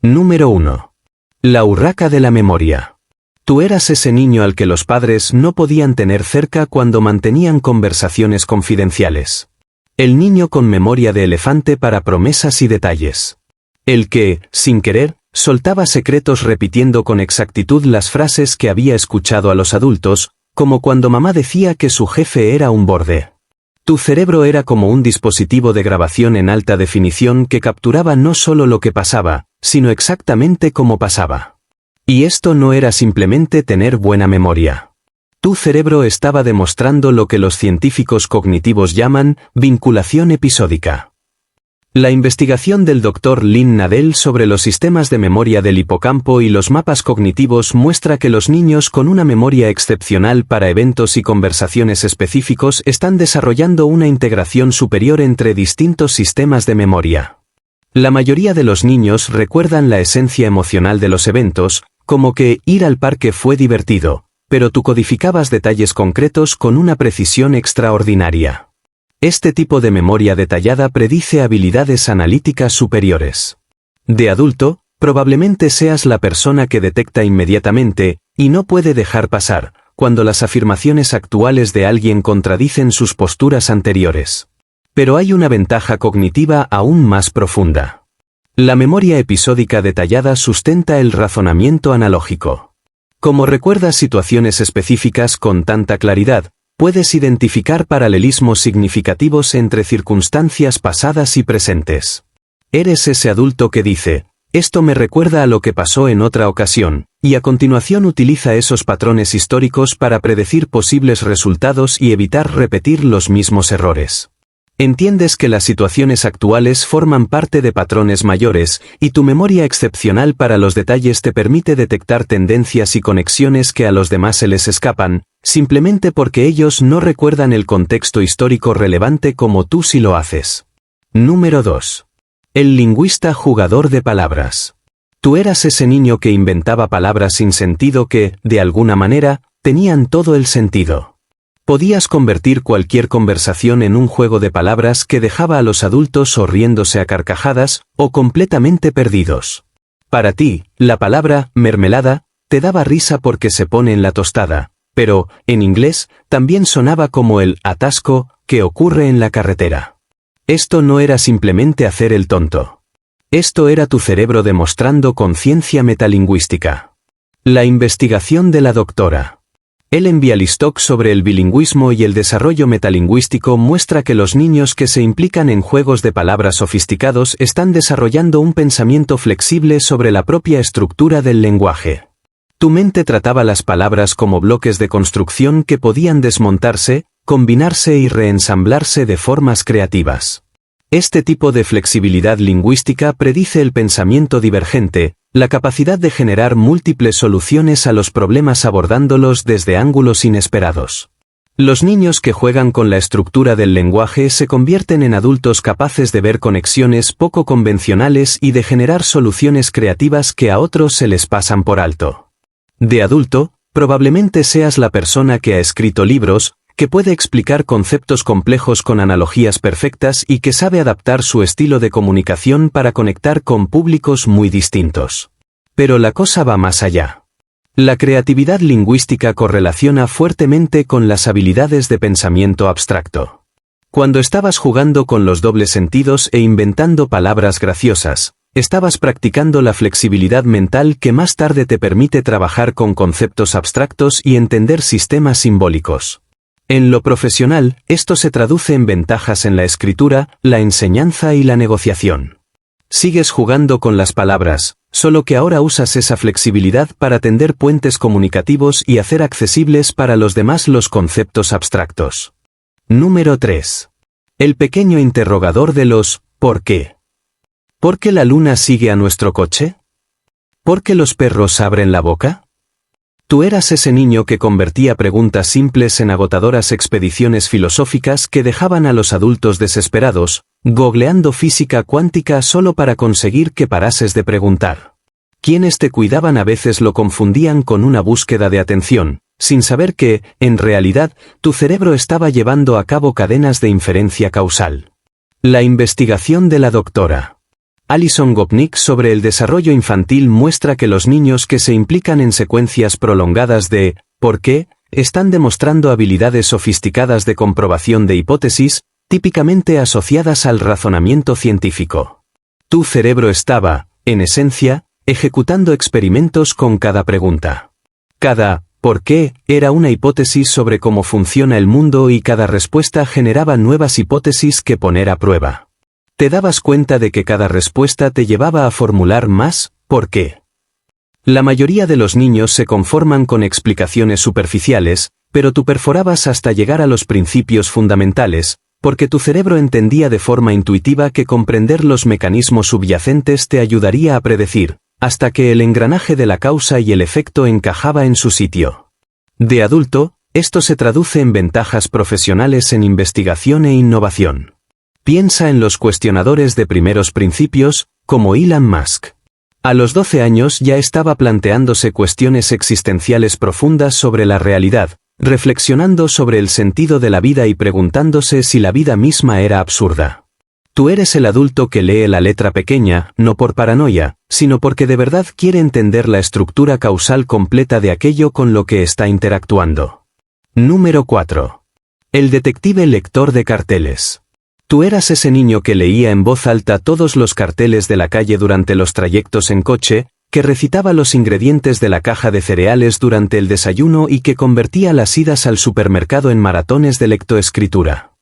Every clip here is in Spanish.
Número 1. La urraca de la memoria. Tú eras ese niño al que los padres no podían tener cerca cuando mantenían conversaciones confidenciales. El niño con memoria de elefante para promesas y detalles. El que, sin querer, soltaba secretos repitiendo con exactitud las frases que había escuchado a los adultos, como cuando mamá decía que su jefe era un borde. Tu cerebro era como un dispositivo de grabación en alta definición que capturaba no solo lo que pasaba, sino exactamente cómo pasaba. Y esto no era simplemente tener buena memoria. Tu cerebro estaba demostrando lo que los científicos cognitivos llaman vinculación episódica. La investigación del Dr. Lynn Nadel sobre los sistemas de memoria del hipocampo y los mapas cognitivos muestra que los niños con una memoria excepcional para eventos y conversaciones específicos están desarrollando una integración superior entre distintos sistemas de memoria. La mayoría de los niños recuerdan la esencia emocional de los eventos, como que ir al parque fue divertido, pero tú codificabas detalles concretos con una precisión extraordinaria. Este tipo de memoria detallada predice habilidades analíticas superiores. De adulto, probablemente seas la persona que detecta inmediatamente, y no puede dejar pasar, cuando las afirmaciones actuales de alguien contradicen sus posturas anteriores. Pero hay una ventaja cognitiva aún más profunda. La memoria episódica detallada sustenta el razonamiento analógico. Como recuerdas situaciones específicas con tanta claridad, puedes identificar paralelismos significativos entre circunstancias pasadas y presentes. Eres ese adulto que dice, esto me recuerda a lo que pasó en otra ocasión, y a continuación utiliza esos patrones históricos para predecir posibles resultados y evitar repetir los mismos errores. Entiendes que las situaciones actuales forman parte de patrones mayores, y tu memoria excepcional para los detalles te permite detectar tendencias y conexiones que a los demás se les escapan, simplemente porque ellos no recuerdan el contexto histórico relevante como tú sí lo haces. Número 2. El lingüista jugador de palabras. Tú eras ese niño que inventaba palabras sin sentido que, de alguna manera, tenían todo el sentido. Podías convertir cualquier conversación en un juego de palabras que dejaba a los adultos o riéndose a carcajadas, o completamente perdidos. Para ti, la palabra mermelada te daba risa porque se pone en la tostada, pero, en inglés, también sonaba como el atasco que ocurre en la carretera. Esto no era simplemente hacer el tonto. Esto era tu cerebro demostrando conciencia metalingüística. La investigación de la doctora Ellen Bialystok sobre el bilingüismo y el desarrollo metalingüístico muestra que los niños que se implican en juegos de palabras sofisticados están desarrollando un pensamiento flexible sobre la propia estructura del lenguaje. Tu mente trataba las palabras como bloques de construcción que podían desmontarse, combinarse y reensamblarse de formas creativas. Este tipo de flexibilidad lingüística predice el pensamiento divergente, la capacidad de generar múltiples soluciones a los problemas abordándolos desde ángulos inesperados. Los niños que juegan con la estructura del lenguaje se convierten en adultos capaces de ver conexiones poco convencionales y de generar soluciones creativas que a otros se les pasan por alto. De adulto, probablemente seas la persona que ha escrito libros, que puede explicar conceptos complejos con analogías perfectas y que sabe adaptar su estilo de comunicación para conectar con públicos muy distintos. Pero la cosa va más allá. La creatividad lingüística correlaciona fuertemente con las habilidades de pensamiento abstracto. Cuando estabas jugando con los dobles sentidos e inventando palabras graciosas, estabas practicando la flexibilidad mental que más tarde te permite trabajar con conceptos abstractos y entender sistemas simbólicos. En lo profesional, esto se traduce en ventajas en la escritura, la enseñanza y la negociación. Sigues jugando con las palabras, solo que ahora usas esa flexibilidad para tender puentes comunicativos y hacer accesibles para los demás los conceptos abstractos. Número 3. El pequeño interrogador de los ¿por qué? ¿Por qué la luna sigue a nuestro coche? ¿Por qué los perros abren la boca? Tú eras ese niño que convertía preguntas simples en agotadoras expediciones filosóficas que dejaban a los adultos desesperados, googleando física cuántica solo para conseguir que parases de preguntar. Quienes te cuidaban a veces lo confundían con una búsqueda de atención, sin saber que, en realidad, tu cerebro estaba llevando a cabo cadenas de inferencia causal. La investigación de la doctora Alison Gopnik sobre el desarrollo infantil muestra que los niños que se implican en secuencias prolongadas de ¿por qué? Están demostrando habilidades sofisticadas de comprobación de hipótesis, típicamente asociadas al razonamiento científico. Tu cerebro estaba, en esencia, ejecutando experimentos con cada pregunta. Cada ¿por qué? Era una hipótesis sobre cómo funciona el mundo y cada respuesta generaba nuevas hipótesis que poner a prueba. Te dabas cuenta de que cada respuesta te llevaba a formular más ¿por qué? La mayoría de los niños se conforman con explicaciones superficiales, pero tú perforabas hasta llegar a los principios fundamentales, porque tu cerebro entendía de forma intuitiva que comprender los mecanismos subyacentes te ayudaría a predecir, hasta que el engranaje de la causa y el efecto encajaba en su sitio. De adulto, esto se traduce en ventajas profesionales en investigación e innovación. Piensa en los cuestionadores de primeros principios, como Elon Musk. A los 12 años ya estaba planteándose cuestiones existenciales profundas sobre la realidad, reflexionando sobre el sentido de la vida y preguntándose si la vida misma era absurda. Tú eres el adulto que lee la letra pequeña, no por paranoia, sino porque de verdad quiere entender la estructura causal completa de aquello con lo que está interactuando. Número 4. El detective lector de carteles. Tú eras ese niño que leía en voz alta todos los carteles de la calle durante los trayectos en coche, que recitaba los ingredientes de la caja de cereales durante el desayuno y que convertía las idas al supermercado en maratones de lectoescritura.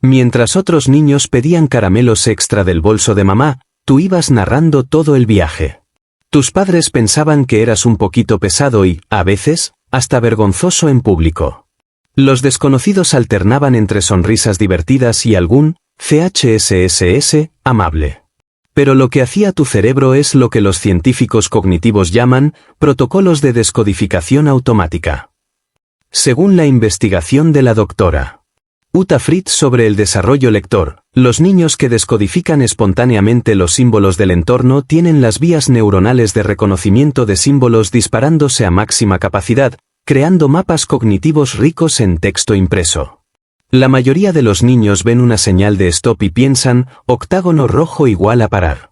Mientras otros niños pedían caramelos extra del bolso de mamá, tú ibas narrando todo el viaje. Tus padres pensaban que eras un poquito pesado y, a veces, hasta vergonzoso en público. Los desconocidos alternaban entre sonrisas divertidas y algún CHSSS amable. Pero lo que hacía tu cerebro es lo que los científicos cognitivos llaman protocolos de descodificación automática. Según la investigación de la doctora Uta Fritz sobre el desarrollo lector, los niños que descodifican espontáneamente los símbolos del entorno tienen las vías neuronales de reconocimiento de símbolos disparándose a máxima capacidad, creando mapas cognitivos ricos en texto impreso. La mayoría de los niños ven una señal de stop y piensan, octágono rojo igual a parar.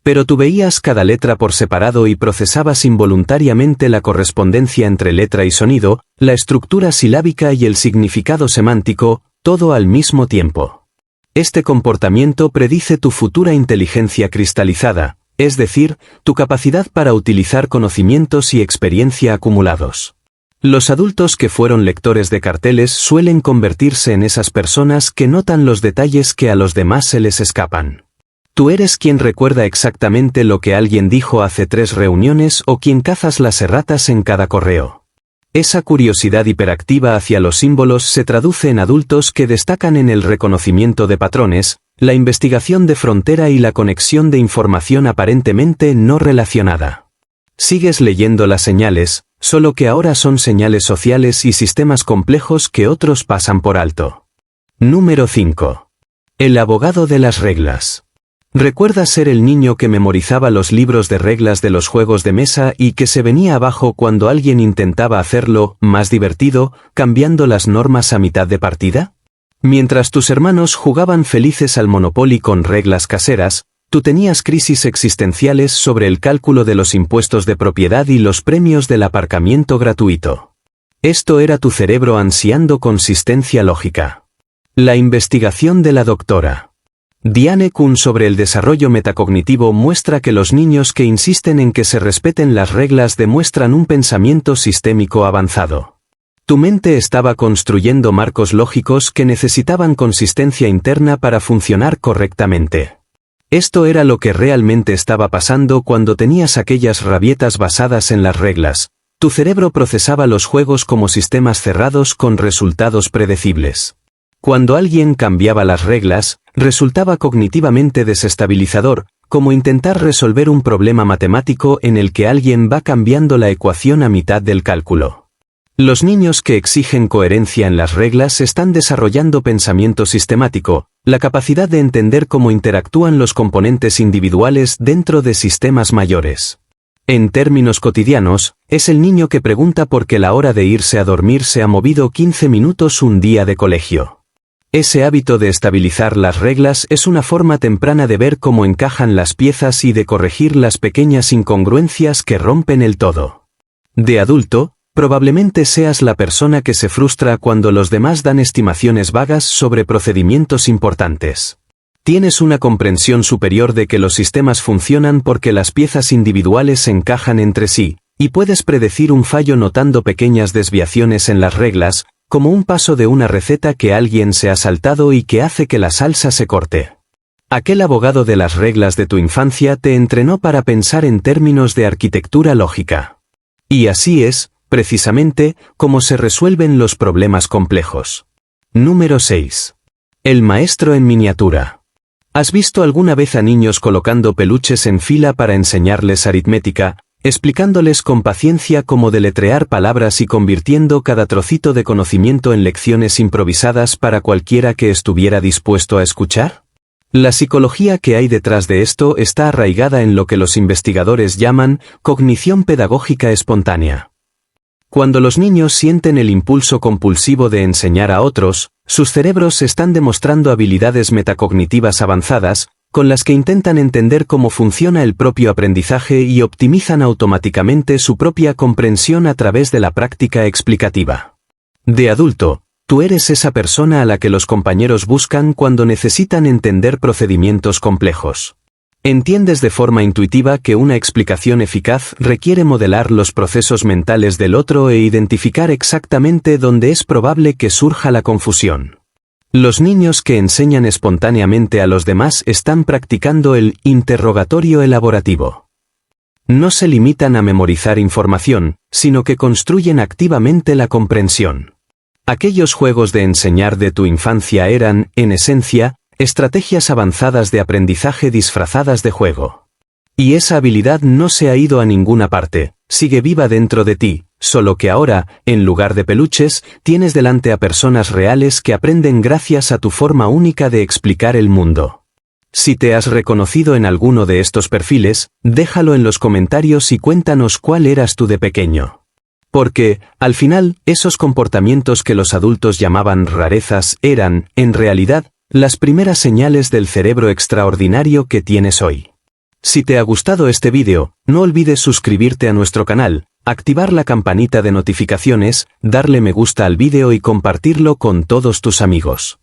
Pero tú veías cada letra por separado y procesabas involuntariamente la correspondencia entre letra y sonido, la estructura silábica y el significado semántico, todo al mismo tiempo. Este comportamiento predice tu futura inteligencia cristalizada, es decir, tu capacidad para utilizar conocimientos y experiencia acumulados. Los adultos que fueron lectores de carteles suelen convertirse en esas personas que notan los detalles que a los demás se les escapan. Tú eres quien recuerda exactamente lo que alguien dijo hace 3 reuniones o quien cazas las erratas en cada correo. Esa curiosidad hiperactiva hacia los símbolos se traduce en adultos que destacan en el reconocimiento de patrones, la investigación de frontera y la conexión de información aparentemente no relacionada. Sigues leyendo las señales, solo que ahora son señales sociales y sistemas complejos que otros pasan por alto. Número 5. El abogado de las reglas. ¿Recuerdas ser el niño que memorizaba los libros de reglas de los juegos de mesa y que se venía abajo cuando alguien intentaba hacerlo más divertido, cambiando las normas a mitad de partida? Mientras tus hermanos jugaban felices al Monopoly con reglas caseras, tú tenías crisis existenciales sobre el cálculo de los impuestos de propiedad y los premios del aparcamiento gratuito. Esto era tu cerebro ansiando consistencia lógica. La investigación de la doctora Diane Kuhn sobre el desarrollo metacognitivo muestra que los niños que insisten en que se respeten las reglas demuestran un pensamiento sistémico avanzado. Tu mente estaba construyendo marcos lógicos que necesitaban consistencia interna para funcionar correctamente. Esto era lo que realmente estaba pasando cuando tenías aquellas rabietas basadas en las reglas. Tu cerebro procesaba los juegos como sistemas cerrados con resultados predecibles. Cuando alguien cambiaba las reglas, resultaba cognitivamente desestabilizador, como intentar resolver un problema matemático en el que alguien va cambiando la ecuación a mitad del cálculo. Los niños que exigen coherencia en las reglas están desarrollando pensamiento sistemático, la capacidad de entender cómo interactúan los componentes individuales dentro de sistemas mayores. En términos cotidianos, es el niño que pregunta por qué la hora de irse a dormir se ha movido 15 minutos un día de colegio. Ese hábito de estabilizar las reglas es una forma temprana de ver cómo encajan las piezas y de corregir las pequeñas incongruencias que rompen el todo. De adulto, probablemente seas la persona que se frustra cuando los demás dan estimaciones vagas sobre procedimientos importantes. Tienes una comprensión superior de que los sistemas funcionan porque las piezas individuales encajan entre sí, y puedes predecir un fallo notando pequeñas desviaciones en las reglas, como un paso de una receta que alguien se ha saltado y que hace que la salsa se corte. Aquel abogado de las reglas de tu infancia te entrenó para pensar en términos de arquitectura lógica. Y así es, precisamente, como se resuelven los problemas complejos. Número 6. El maestro en miniatura. ¿Has visto alguna vez a niños colocando peluches en fila para enseñarles aritmética, explicándoles con paciencia cómo deletrear palabras y convirtiendo cada trocito de conocimiento en lecciones improvisadas para cualquiera que estuviera dispuesto a escuchar? La psicología que hay detrás de esto está arraigada en lo que los investigadores llaman cognición pedagógica espontánea. Cuando los niños sienten el impulso compulsivo de enseñar a otros, sus cerebros están demostrando habilidades metacognitivas avanzadas, con las que intentan entender cómo funciona el propio aprendizaje y optimizan automáticamente su propia comprensión a través de la práctica explicativa. De adulto, tú eres esa persona a la que los compañeros buscan cuando necesitan entender procedimientos complejos. Entiendes de forma intuitiva que una explicación eficaz requiere modelar los procesos mentales del otro e identificar exactamente dónde es probable que surja la confusión. Los niños que enseñan espontáneamente a los demás están practicando el interrogatorio elaborativo. No se limitan a memorizar información, sino que construyen activamente la comprensión. Aquellos juegos de enseñar de tu infancia eran, en esencia, estrategias avanzadas de aprendizaje disfrazadas de juego. Y esa habilidad no se ha ido a ninguna parte, sigue viva dentro de ti, solo que ahora, en lugar de peluches, tienes delante a personas reales que aprenden gracias a tu forma única de explicar el mundo. Si te has reconocido en alguno de estos perfiles, déjalo en los comentarios y cuéntanos cuál eras tú de pequeño. Porque, al final, esos comportamientos que los adultos llamaban rarezas eran, en realidad, las primeras señales del cerebro extraordinario que tienes hoy. Si te ha gustado este vídeo, no olvides suscribirte a nuestro canal, activar la campanita de notificaciones, darle me gusta al vídeo y compartirlo con todos tus amigos.